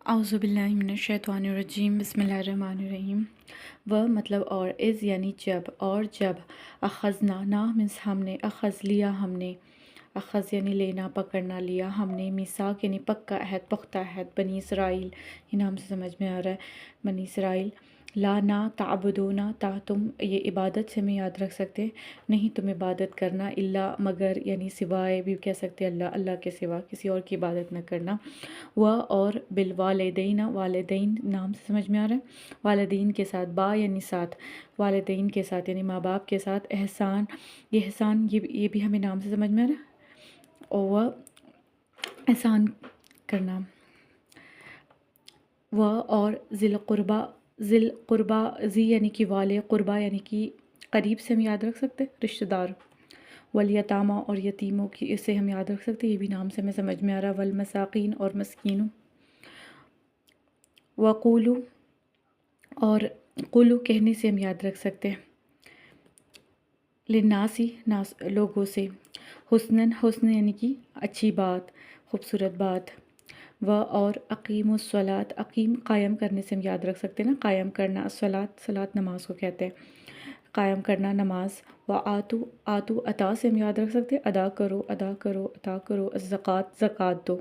اعوذ باللہ من الشیطان الرجیم بسم اللہ الرحمن الرحیم وہ مطلب اور از یعنی جب اور جب اخذنا نا مینس ہم نے اخذ لیا ہم نے اخذ یعنی لینا پکڑنا لیا ہم نے میثاق یعنی پکا عہد پختہ عہد بنی اسرائیل یہ نام سے سمجھ میں آ رہا ہے بنی اسرائیل لا نا تعبدون تا تم یہ عبادت سے ہمیں یاد رکھ سکتے ہیں نہیں تم عبادت کرنا الا مگر یعنی سوائے بھی کہہ سکتے ہیں اللہ کے سوا کسی اور کی عبادت نہ کرنا و اور بالوالدین والدین نام سے سمجھ میں آ رہا ہے والدین کے ساتھ با یعنی ساتھ والدین کے ساتھ یعنی ماں باپ کے ساتھ احسان یہ احسان یہ بھی ہمیں نام سے سمجھ میں آ رہا ہے اور احسان کرنا و اور ذی القربہ ذی یعنی کہ والے قربہ یعنی کہ قریب سے ہم یاد رکھ سکتے رشتہ دار والیتامہ اور یتیموں کی اس سے ہم یاد رکھ سکتے یہ بھی نام سے ہمیں سمجھ میں آ رہا والمساکین اور مسکینوں وقولو اور قولو کہنے سے ہم یاد رکھ سکتے ہیں للناسی ناس لوگوں سے حسن یعنی کہ اچھی بات خوبصورت بات و اور اقیم الصلاۃ اقیم قائم کرنے سے ہم یاد رکھ سکتے ہیں نا قائم کرنا صلاۃ نماز کو کہتے ہیں قائم کرنا نماز و آتو عطا سے ہم یاد رکھ سکتے ہیں ادا کرو عطا کرو زکوٰۃ دو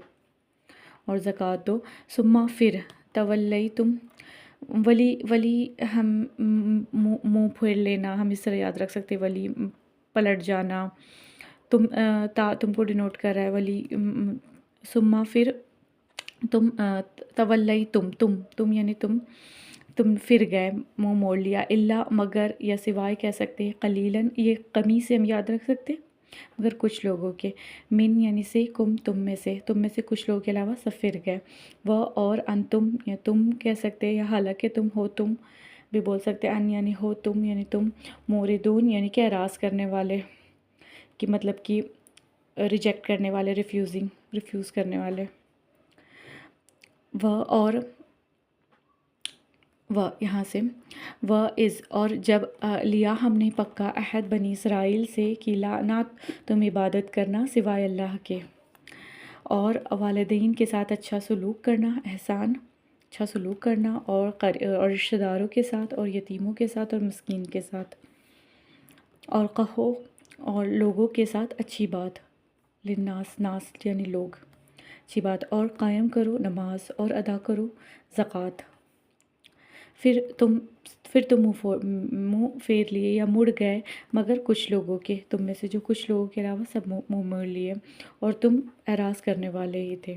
اور زکوٰۃ دو ثم پھر تولیتم ولی ہم منہ پھیر لینا ہم اس طرح یاد رکھ سکتے ولی پلٹ جانا تم کو ڈینوٹ کر رہا ہے ولی ثم پھر تم تم یعنی تم پھر گئے منہ موڑ لیا الا مگر یا سوائے کہہ سکتے ہیں قلیلاً یہ کمی سے ہم یاد رکھ سکتے مگر کچھ لوگوں کے من یعنی سے تم میں سے کچھ لوگوں کے علاوہ سب پھر گئے وہ اور انتم یا تم کہہ سکتے یا حالانکہ تم ہو تم بھی بول سکتے ان یعنی ہو تم یعنی تم موردون یعنی کہ اعراض کرنے والے کہ مطلب کہ ریجیکٹ کرنے والے ریفیوز کرنے والے وہ اور و یہاں سے و از اور جب لیا ہم نے پکا عہد بنی اسرائیل سے کہ لا نہ تم عبادت کرنا سوائے اللہ کے اور والدین کے ساتھ اچھا سلوک کرنا احسان اچھا سلوک کرنا اور رشتہ داروں کے ساتھ اور یتیموں کے ساتھ اور مسکین کے ساتھ اور کہو اور لوگوں کے ساتھ اچھی بات ناس یعنی لوگ اچھی بات اور قائم کرو نماز اور ادا کرو زکوٰۃ پھر تم منہ پھیر لیے یا مڑ گئے مگر کچھ لوگوں کے تم میں سے جو کچھ لوگوں کے علاوہ سب منہ موڑ لیے اور تم اعراض کرنے والے ہی تھے